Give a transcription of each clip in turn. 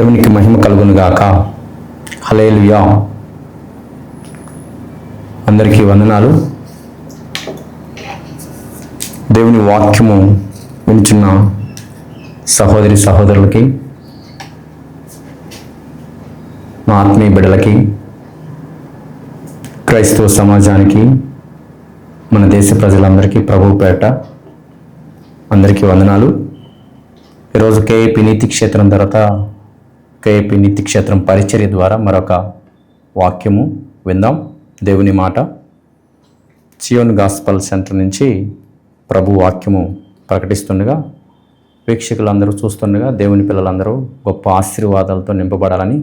దేవునికి మహిమ కలుగును గాక. హల్లెలూయా. అందరికీ వందనాలు. దేవుని వాక్యము వింటున్న సహోదరి సహోదరులకి, మా ఆత్మీయ బిడ్డలకి, క్రైస్తవ సమాజానికి, మన దేశ ప్రజలందరికీ ప్రభువు పేరట అందరికీ వందనాలు. ఈరోజు కేఏపీ నీతి క్షేత్రం తర్వాత కేఏపీ నీతి క్షేత్రం పరిచర్య ద్వారా మరొక వాక్యము విందాం. దేవుని మాట సియోన్ గాస్పల్ సెంటర్ నుంచి ప్రభు వాక్యము ప్రకటిస్తుండగా, వీక్షకులందరూ చూస్తుండగా దేవుని పిల్లలందరూ గొప్ప ఆశీర్వాదాలతో నింపబడాలని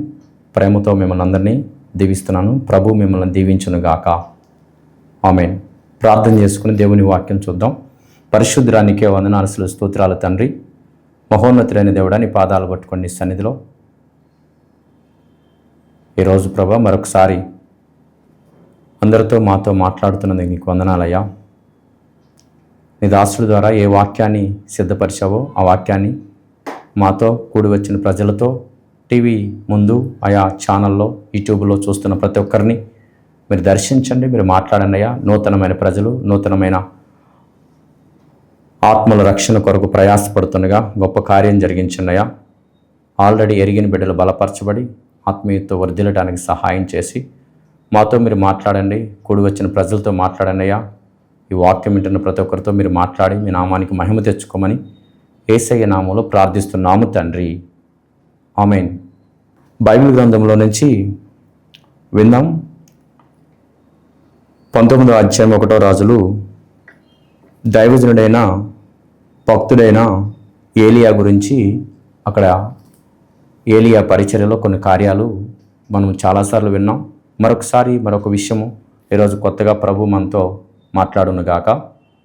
ప్రేమతో మిమ్మల్ని అందరినీ దీవిస్తున్నాను. ప్రభు మిమ్మల్ని దీవించునుగాక. ఆమేన్. ప్రార్థన చేసుకుని దేవుని వాక్యం చూద్దాం. పరిశుద్ధరానికే వందనాలు, స్తోత్రాలు తండ్రి. మహోన్నతులైన దేవుడా, నీ పాదాలు పట్టుకొని నీ సన్నిధిలో ఈరోజు ప్రభా మరొకసారి అందరితో మాతో మాట్లాడుతున్నది నీకు వందనాలయ్యా. నీ దాసుల ద్వారా ఏ వాక్యాన్ని సిద్ధపరిచావో ఆ వాక్యాన్ని మాతో కూడి వచ్చిన ప్రజలతో, టీవీ ముందు ఆయా ఛానల్లో, యూట్యూబ్లో చూస్తున్న ప్రతి ఒక్కరిని మీరు దర్శించండి, మీరు మాట్లాడండి అయ్యా. నూతనమైన ప్రజలు, నూతనమైన ఆత్మల రక్షణ కొరకు ప్రయాసపడుతుండగా గొప్ప కార్యం జరిగించండి అయ్యా. ఆల్రెడీ ఎరిగిన బిడ్డలు బలపరచబడి ఆత్మీయతతో వర్ధిల్లడానికి సహాయం చేసి మాతో మీరు మాట్లాడండి. కూడి వచ్చిన ప్రజలతో మాట్లాడండి అయ్యా. ఈ వాక్యం వింటున్న ప్రతి ఒక్కరితో మీరు మాట్లాడి మీ నామానికి మహిమ తెచ్చుకోమని యేసయ్య నామంలో ప్రార్థిస్తున్నాము తండ్రి. ఆమేన్. బైబిల్ గ్రంథంలో నుంచి విందాం. 19వ అధ్యాయం 1వ రాజులు దైవజనుడైన భక్తుడైన ఏలియా గురించి, అక్కడ ఏలియా పరిచర్యలో కొన్ని కార్యాలు మనం చాలాసార్లు విన్నాం. మరొక విషయము ఈరోజు కొత్తగా ప్రభు మనతో మాట్లాడునుగాక.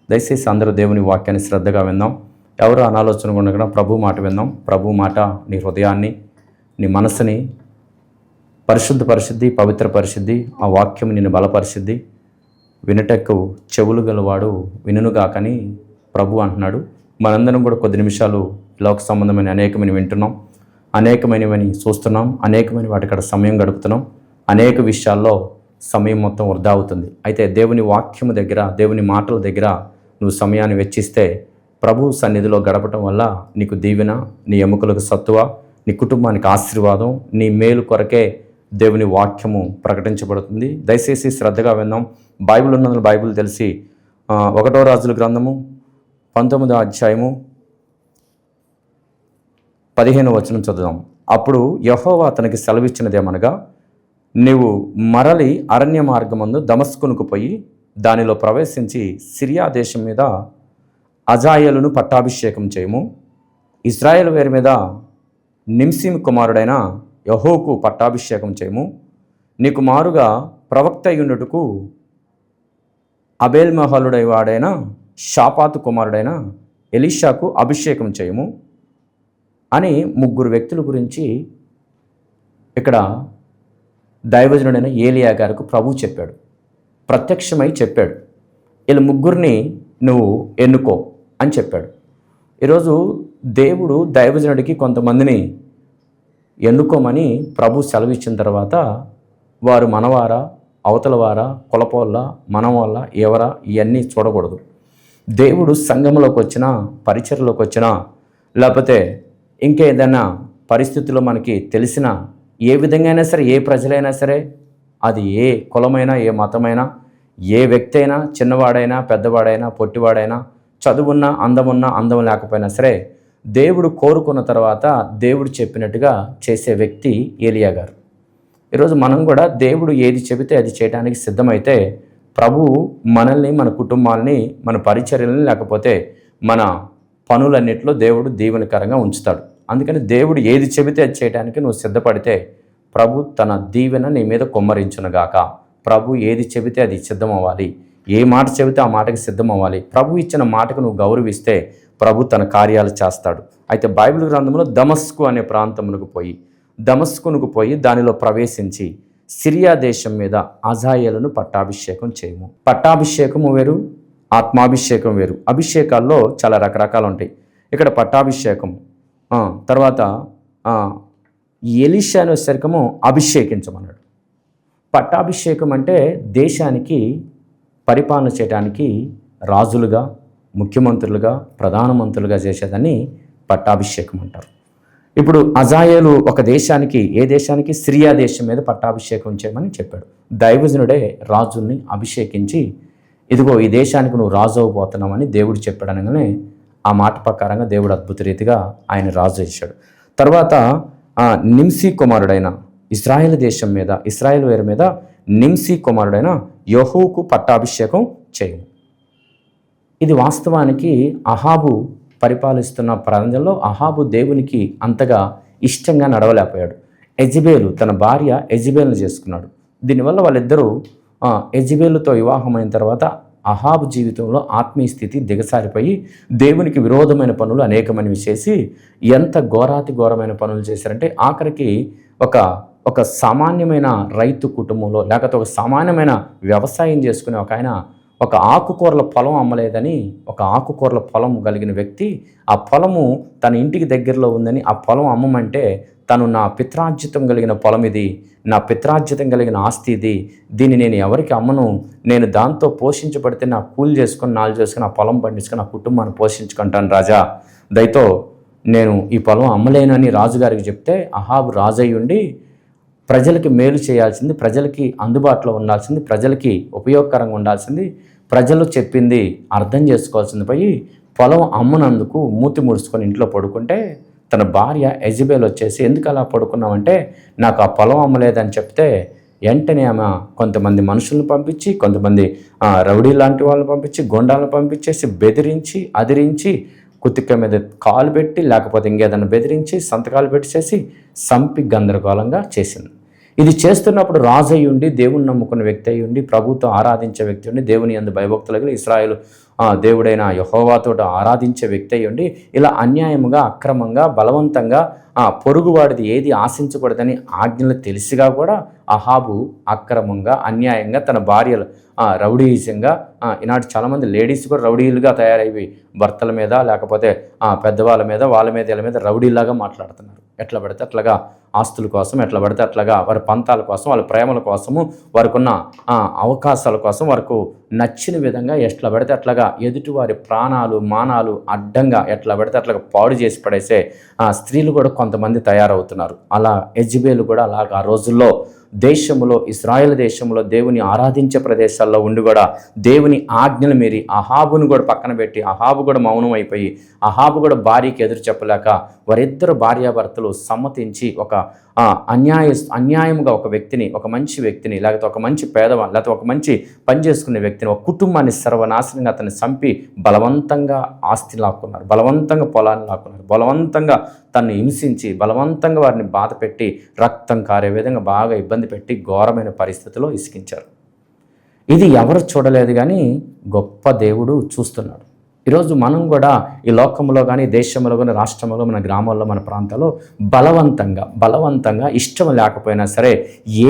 దయచేసి అందరూ దేవుని వాక్యాన్ని శ్రద్ధగా విందాం. ఎవరు అనాలోచన ఉండగా ప్రభు మాట విందాం. ప్రభు మాట నీ హృదయాన్ని, నీ మనసుని పరిశుద్ధ పవిత్ర పరిశుద్ధి, ఆ వాక్యం నిన్ను బలపరిశుద్ధి. వినటకు చెవులు గలవాడు వినుగాకని ప్రభు అంటున్నాడు. మనందరం కూడా కొద్ది నిమిషాలు లోక సంబంధమైన అనేకమైన వింటున్నాం, అనేకమైనవని చూస్తున్నాం, అనేకమైన వాటి కాడ సమయం గడుపుతున్నాం. అనేక విషయాల్లో సమయం మొత్తం వృధా అవుతుంది. అయితే దేవుని వాక్యము దగ్గర, దేవుని మాటల దగ్గర నువ్వు సమయాన్ని వెచ్చిస్తే ప్రభు సన్నిధిలో గడపటం వల్ల నీకు దీవెన, నీ ఎముకలకు సత్తువ, నీ కుటుంబానికి ఆశీర్వాదం, నీ మేలు కొరకే దేవుని వాక్యము ప్రకటించబడుతుంది. దయచేసి శ్రద్ధగా విందాం. బైబిల్ ఉన్నందులో బైబిల్ తెలిసి 1వ రాజుల గ్రంథము 19వ అధ్యాయము 15వ వచనం చదువుదాం. అప్పుడు యెహోవా అతనికి సెలవిచ్చినదేమనగా, నీవు మరలి అరణ్య మార్గమందు దమస్కునుకు పోయి దానిలో ప్రవేశించి సిరియా దేశం మీద అజాయేలును పట్టాభిషేకం చేయము. ఇశ్రాయేలు వారి మీద నిమ్షీము కుమారుడైన యెహోకు పట్టాభిషేకం చేయము. నీకు మారుగా ప్రవక్త అయ్యుండుటకు అబేల్ మహలుడై వాడైన షాపాతు కుమారుడైన ఎలీషాకు అభిషేకం చేయము అని 3 వ్యక్తుల గురించి ఇక్కడ దైవజనుడైన ఏలియా గారికి ప్రభు చెప్పాడు, ప్రత్యక్షమై చెప్పాడు. వీళ్ళ 3 నువ్వు ఎన్నుకో అని చెప్పాడు. ఈరోజు దేవుడు దైవజనుడికి కొంతమందిని ఎన్నుకోమని ప్రభు సెలవిచ్చిన తర్వాత వారు మనవారా, అవతలవారా, కులపోళ్ళ, మనవాళ్ళ, ఎవరా, ఇవన్నీ చూడకూడదు. దేవుడు సంఘంలోకి వచ్చినా, పరిచర్లోకి వచ్చినా, లేకపోతే ఇంకేదైనా పరిస్థితుల్లో మనకి తెలిసిన ఏ విధంగా అయినా సరే, ఏ ప్రజలైనా సరే, అది ఏ కులమైనా, ఏ మతమైనా, ఏ వ్యక్తి అయినా, చిన్నవాడైనా, పెద్దవాడైనా, పొట్టివాడైనా, చదువున్నా, అందమున్నా, అందం లేకపోయినా సరే, దేవుడు కోరుకున్న తర్వాత దేవుడు చెప్పినట్టుగా చేసే వ్యక్తి ఏలియా గారు. ఈరోజు మనం కూడా దేవుడు ఏది చెబితే అది చేయడానికి సిద్ధమైతే ప్రభువు మనల్ని, మన కుటుంబాలని, మన పరిచర్యలని, లేకపోతే మన పనులన్నిటిలో దేవుడు దీవెనకరంగా ఉంచుతాడు. అందుకని దేవుడు ఏది చెబితే అది చేయడానికి నువ్వు సిద్ధపడితే ప్రభు తన దీవెన నీ మీద కుమ్మరించునుగాక. ప్రభు ఏది చెబితే అది సిద్ధం అవ్వాలి. ఏ మాట చెబితే ఆ మాటకి సిద్ధం అవ్వాలి. ప్రభు ఇచ్చిన మాటకు నువ్వు గౌరవిస్తే ప్రభు తన కార్యాలు చేస్తాడు. అయితే బైబిల్ గ్రంథంలో దమస్కు అనే ప్రాంతమునకు పోయి దానిలో ప్రవేశించి సిరియా దేశం మీద అజాయేలును పట్టాభిషేకం చేయము. పట్టాభిషేకము వేరు, ఆత్మాభిషేకం వేరు. అభిషేకాల్లో చాలా రకరకాలు ఉంటాయి. ఇక్కడ పట్టాభిషేకం, తర్వాత ఎలీషాను వచ్చేసరికము అభిషేకించమన్నాడు. పట్టాభిషేకం అంటే దేశానికి పరిపాలన చేయడానికి రాజులుగా, ముఖ్యమంత్రులుగా, ప్రధానమంత్రులుగా చేసేదాన్ని పట్టాభిషేకం అంటారు. ఇప్పుడు అజాయేలు ఒక దేశానికి, ఏ దేశానికి? సిరియా దేశం మీద పట్టాభిషేకం చేయమని చెప్పాడు. దైవజనుడే రాజుల్ని అభిషేకించి, ఇదిగో ఈ దేశానికి నువ్వు రాజు అవ్వబోతున్నావని దేవుడు చెప్పాడు అనగానే ఆ మాట ప్రకారంగా దేవుడు అద్భుత రీతిగా ఆయన రాజు చేశాడు. తర్వాత నిమ్సీ కుమారుడైన ఇశ్రాయేల్ దేశం మీద, ఇశ్రాయేల్ వేరు మీద నిమ్సీ కుమారుడైన యెహూకు పట్టాభిషేకం చేయము. ఇది వాస్తవానికి అహాబు పరిపాలిస్తున్న ప్రాంతంలో అహాబు దేవునికి అంతగా ఇష్టంగా నడవలేకపోయాడు. యెజబేలు, తన భార్య యెజబేలును చేసుకున్నాడు. దీనివల్ల వాళ్ళిద్దరూ యెజబేలుతో వివాహమైన తర్వాత అహాబు జీవితంలో ఆత్మీయ స్థితి దిగసారిపోయి దేవునికి విరోధమైన పనులు అనేకమైనవి చేసి ఎంత ఘోరాతి ఘోరమైన పనులు చేశారంటే ఆఖరికి ఒక సామాన్యమైన రైతు కుటుంబంలో, లేకపోతే ఒక సామాన్యమైన వ్యవసాయం చేసుకునే ఒక ఆయన ఒక ఆకుకూరల పొలం అమ్మలేదని, ఒక ఆకుకూరల పొలం కలిగిన వ్యక్తి ఆ పొలము తన ఇంటికి దగ్గరలో ఉందని ఆ పొలం అమ్మమంటే, తను నా పిత్రార్జితం కలిగిన పొలం ఇది, నా పిత్రార్జితం కలిగిన ఆస్తి ఇది, దీన్ని నేను ఎవరికి అమ్మను, నేను దాంతో పోషించబడితే నా కూలి చేసుకొని నాలు చేసుకుని ఆ పొలం పండించుకొని ఆ కుటుంబాన్ని పోషించుకుంటాను రాజా, దయతో నేను ఈ పొలం అమ్మలేను అని రాజుగారికి చెప్తే, అహాబు రాజయ్య ఉండి ప్రజలకి మేలు చేయాల్సింది, ప్రజలకి అందుబాటులో ఉండాల్సింది, ప్రజలకి ఉపయోగకరంగా ఉండాల్సింది, ప్రజలు చెప్పింది అర్థం చేసుకోవాల్సింది పోయి పొలం అమ్మనందుకు మూతి ముడుచుకొని ఇంట్లో పడుకుంటే తన భార్య యెజబేలు వచ్చేసి, ఎందుకు అలా పడుకున్నామంటే నాకు ఆ పొలం అమ్మలేదని చెప్తే వెంటనే ఆమె కొంతమంది మనుషులను పంపించి, కొంతమంది రౌడీ లాంటి వాళ్ళని పంపించి, గొండాలను పంపించేసి బెదిరించి, అదిరించి, కుతిక మీద కాలు పెట్టి, లేకపోతే ఇంకేదన్నా బెదిరించి సంతకాలు పెట్టేసి సంపి గందరగోళంగా చేసింది. ఇది చేస్తున్నప్పుడు రాజు అయి ఉండి, దేవుని నమ్ముకున్న వ్యక్తి అయి ఉండి, ప్రభుతో ఆరాధించే వ్యక్తి ఉండి, దేవుని యందు భయభక్తులు ఇశ్రాయేలు దేవుడైన యెహోవాతో ఆరాధించే వ్యక్తి అయి ఉండి, ఇలా అన్యాయముగా, అక్రమంగా, బలవంతంగా పొరుగువాడిది ఏది ఆశించకూడదని ఆజ్ఞలు తెలిసిగా కూడా అహాబు అక్రమంగా, అన్యాయంగా తన భార్యలు రౌడీయిజంగా, ఈనాడు చాలామంది లేడీస్ కూడా రౌడీలుగా తయారైపోయి భర్తల మీద, లేకపోతే పెద్దవాళ్ళ మీద, వాళ్ళ మీద, వీళ్ళ మీద రౌడీలాగా మాట్లాడుతున్నారు. ఎట్లా పడితే అట్లాగా ఆస్తుల కోసం, ఎట్లా పడితే అట్లాగా వారి పంతాల కోసం, వాళ్ళ ప్రేమల కోసము, వారికి ఉన్న అవకాశాల కోసం, వారికి నచ్చిన విధంగా ఎట్లా పడితే అట్లాగా ఎదుటివారి ప్రాణాలు, మానాలు అడ్డంగా ఎట్లా పడితే అట్లాగా పాడు చేసి పడేసే స్త్రీలు కూడా కొంతమంది తయారవుతున్నారు. అలా యెజబేలు కూడా అలాగా ఆ రోజుల్లో దేశంలో, ఇశ్రాయేల్ దేశంలో దేవుని ఆరాధించే ప్రదేశాల్లో ఉండి కూడా దేవుని ఆజ్ఞలు మీరి అహాబును కూడా పక్కన పెట్టి, అహాబు కూడా మౌనం అయిపోయి, అహాబు కూడా భార్యకి ఎదురు చెప్పలేక వారిద్దరు భార్యాభర్తలు సమ్మతించి ఒక అన్యాయముగా ఒక వ్యక్తిని, ఒక మంచి వ్యక్తిని, లేకపోతే ఒక మంచి పేదవాడిని, లేకపోతే ఒక మంచి పని చేసుకునే వ్యక్తిని, ఒక కుటుంబాన్ని సర్వనాశనంగా అతన్ని చంపి బలవంతంగా ఆస్తి లాక్కున్నారు, బలవంతంగా పొలాన్ని లాక్కున్నారు, బలవంతంగా తను హింసించి, బలవంతంగా వారిని బాధ పెట్టి, రక్తం కారే విధంగా బాగా ఇబ్బంది పెట్టి ఘోరమైన పరిస్థితిలో ఇసికించారు. ఇది ఎవరు చూడలేదు, కానీ గొప్ప దేవుడు చూస్తున్నాడు. ఈరోజు మనం కూడా ఈ లోకంలో కానీ, దేశంలో కానీ, రాష్ట్రంలో, మన గ్రామాల్లో, మన ప్రాంతాల్లో బలవంతంగా ఇష్టం లేకపోయినా సరే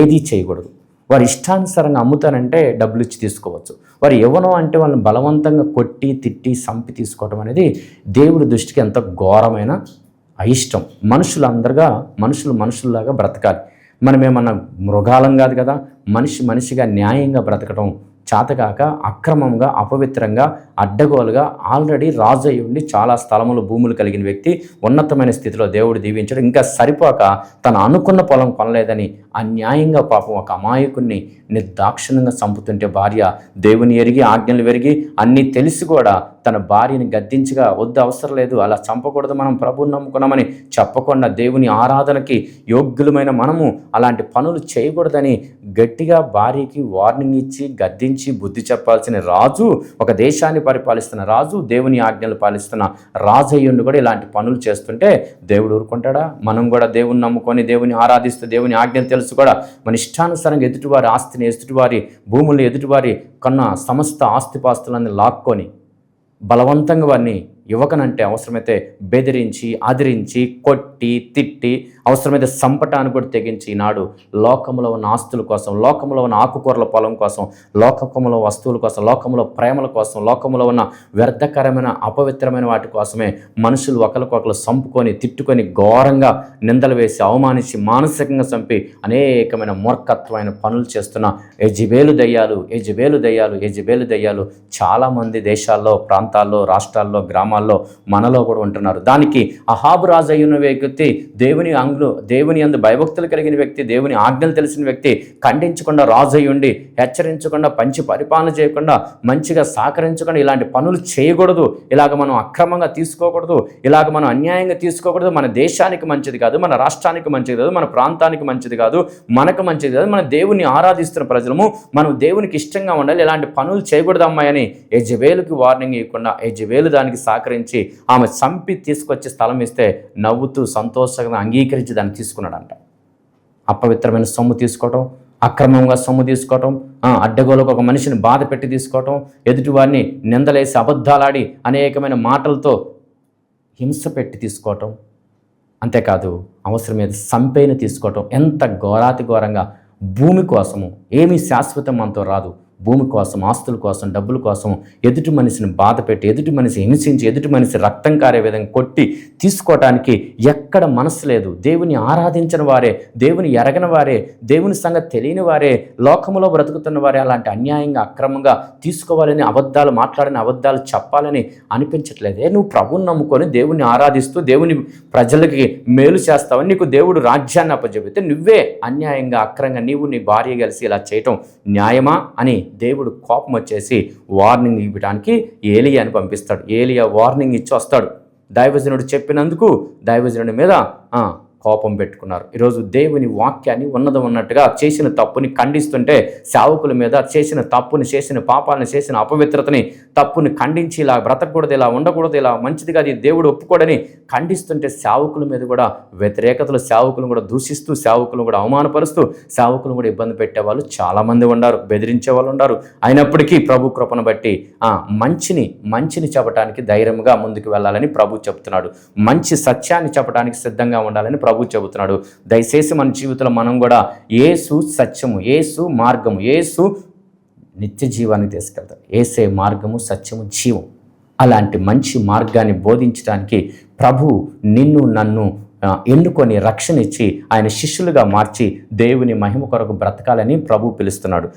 ఏది చేయకూడదు. వారి ఇష్టానుసారంగా అమ్ముతానంటే డబ్బులు ఇచ్చి తీసుకోవచ్చు. వారు ఎవనో అంటే వాళ్ళని బలవంతంగా కొట్టి, తిట్టి, సంపి తీసుకోవడం అనేది దేవుడి దృష్టికి ఎంత ఘోరమైన అయిష్టం. మనుషుల్లాగా బ్రతకాలి. మనమేమన్నా మృగాలం కాదు కదా. మనిషిగా న్యాయంగా బ్రతకడం చాతగాక అక్రమంగా, అపవిత్రంగా, అడ్డగోలుగా ఆల్రెడీ రాజు అయి ఉండి చాలా స్థలములు, భూములు కలిగిన వ్యక్తి ఉన్నతమైన స్థితిలో దేవుడు దీవించడం, ఇంకా సరిపోక తను అనుకున్న పొలం కొనలేదని అన్యాయంగా పాపం ఒక అమాయకుణ్ణి నిర్దాక్షిణ్యంగా చంపుతుంటే భార్య దేవుని ఎరిగి, ఆజ్ఞలు వెరిగి, అన్నీ తెలిసి కూడా తన భార్యని గద్దించగా, వద్దు అవసరం లేదు, అలా చంపకూడదు, మనం ప్రభువుని నమ్ముకున్నామని చెప్పకుండా దేవుని ఆరాధనకి యోగ్యులమైన మనము అలాంటి పనులు చేయకూడదని గట్టిగా భార్యకి వార్నింగ్ ఇచ్చి, గద్దించి, బుద్ధి చెప్పాల్సిన రాజు, ఒక దేశాన్ని పరిపాలిస్తున్న రాజు, దేవుని ఆజ్ఞలు పాలిస్తున్న రాజు అయ్యుండి కూడా ఇలాంటి పనులు చేస్తుంటే దేవుడు ఊరుకుంటాడా? మనం కూడా దేవుని నమ్ముకొని, దేవుని ఆరాధిస్తూ, దేవుని ఆజ్ఞలు తెలుసు కూడా మన ఇష్టానుసారంగా ఎదుటివారి ఆస్తిని, ఎదుటివారి భూముల్ని, ఎదుటివారి కన్నా సమస్త ఆస్తిపాస్తులన్నీ లాక్కొని బలవంతంగా వారిని యువకనంటే అవసరమైతే బెదిరించి, అదిరించి, కొట్టి, తిట్టి, అవసరమైతే సంపటాన్ని కూడా తెగించి ఈనాడు లోకంలో ఉన్న ఆస్తుల కోసం, లోకంలో ఉన్న ఆకుకూరల పొలం కోసం, లోకంలో వస్తువుల కోసం, లోకంలో ప్రేమల కోసం, లోకంలో ఉన్న వ్యర్థకరమైన అపవిత్రమైన వాటి కోసమే మనుషులు ఒకరికొకరు సంపుకొని తిట్టుకొని ఘోరంగా నిందలు వేసి అవమానించి మానసికంగా చంపి అనేకమైన మూర్ఖత్వమైన పనులు చేస్తున్న యెజెబెలు దయ్యాలు చాలామంది దేశాల్లో, ప్రాంతాల్లో, రాష్ట్రాల్లో, గ్రామాల్లో మనలో కూడా ఉంటున్నారు. దానికి అహాబు రాజు అయిన వ్యక్తి, దేవుని యందు భయభక్తులు కలిగిన వ్యక్తి, దేవుని ఆజ్ఞలు తెలిసిన వ్యక్తి ఖండించకుండా రాజు అయి ఉండి హెచ్చరించకుండా, పంచి పరిపాలన చేయకుండా, మంచిగా సహకరించకుండా ఇలాంటి పనులు చేయకూడదు, ఇలాగ మనం అక్రమంగా తీసుకోకూడదు, ఇలాగ మనం అన్యాయంగా తీసుకోకూడదు, మన దేశానికి మంచిది కాదు, మన రాష్ట్రానికి మంచిది కాదు, మన ప్రాంతానికి మంచిది కాదు, మనకు మంచిది కాదు, మన దేవుని ఆరాధిస్తున్న ప్రజలము మనం దేవునికి ఇష్టంగా ఉండాలి, ఇలాంటి పనులు చేయకూడదు అమ్మాయని యెజెబెలుకి వార్నింగ్ ఇవ్వకుండా యెజెబెలు దానికి సహకరించి ఆమె చంపి తీసుకొచ్చి స్థలం ఇస్తే నవ్వుతూ సంతోషంగా అంగీకరించి దాన్ని తీసుకున్నాడంట. అపవిత్రమైన సొమ్ము తీసుకోవటం, అక్రమంగా సొమ్ము తీసుకోవటం, అడ్డగోలకు ఒక మనిషిని బాధ పెట్టి తీసుకోవటం, ఎదుటివారిని నిందలేసి అబద్ధాలాడి అనేకమైన మాటలతో హింస పెట్టి తీసుకోవటం, అంతేకాదు అవసరమైతే సంపేని తీసుకోవటం, ఎంత ఘోరాతి ఘోరంగా. భూమి కోసము, ఏమీ శాశ్వతం మనతో రాదు, భూమి కోసం, ఆస్తుల కోసం, డబ్బుల కోసం ఎదుటి మనిషిని బాధ పెట్టి, ఎదుటి మనిషి హింసించి, ఎదుటి మనిషి రక్తం కారే విధంగా కొట్టి తీసుకోవటానికి ఎక్కడ మనసు లేదు. దేవుని ఆరాధించిన వారే, దేవుని ఎరగని వారే, దేవుని సంగతి తెలియని వారే, లోకంలో బ్రతుకుతున్న వారే అలాంటి అన్యాయంగా, అక్రమంగా తీసుకోవాలని, అబద్ధాలు మాట్లాడని, అబద్ధాలు చెప్పాలని అనిపించట్లేదే. నువ్వు ప్రభువుని నమ్ముకొని దేవుని ఆరాధిస్తూ దేవుని ప్రజలకి మేలు చేస్తావని నీకు దేవుడు రాజ్యాన్ని అప్పచెబితే నువ్వే అన్యాయంగా, అక్రంగా నీవు నీ భార్య కలిసి ఇలా చేయటం న్యాయమా అని దేవుడు కోపం వచ్చేసి వార్నింగ్ ఇవ్వడానికి ఏలియాని పంపిస్తాడు. ఏలియా వార్నింగ్ ఇచ్చి వస్తాడు. దైవజనుడు చెప్పినందుకు దైవజనుడి మీద కోపం పెట్టుకున్నారు. ఈరోజు దేవుని వాక్యాన్ని ఉన్నట్టుగా చేసిన తప్పుని ఖండిస్తుంటే సేవకుల మీద చేసిన తప్పుని, చేసిన పాపాలను, చేసిన అపవిత్రతని, తప్పుని ఖండించి ఇలా బ్రతకూడదు, ఇలా ఉండకూడదు, ఇలా మంచిది కాదు, దేవుడు ఒప్పుకోడని ఖండిస్తుంటే సేవకుల మీద కూడా వ్యతిరేకతలు, సేవకులను కూడా దూషిస్తూ, సేవకులను కూడా అవమానపరుస్తూ, సేవకులను కూడా ఇబ్బంది పెట్టేవాళ్ళు చాలామంది ఉన్నారు, బెదిరించే వాళ్ళు ఉన్నారు. అయినప్పటికీ ప్రభు కృపను బట్టి మంచిని చెప్పడానికి ధైర్యంగా ముందుకు వెళ్ళాలని ప్రభు చెప్తున్నాడు. మంచి సత్యాన్ని చెప్పడానికి సిద్ధంగా ఉండాలని ప్రభు చెబుతున్నాడు. దయచేసి మన జీవితంలో మనం కూడా యేసు సత్యము, యేసు మార్గము, యేసు నిత్య జీవాన్ని తీసుకెళ్తాడు. యేసే మార్గము, సత్యము, జీవం. అలాంటి మంచి మార్గాన్ని బోధించడానికి ప్రభు నిన్ను నన్ను ఎన్నుకొని రక్షణ ఇచ్చి ఆయన శిష్యులుగా మార్చి దేవుని మహిమ కొరకు బ్రతకాలని ప్రభు పిలుస్తున్నాడు.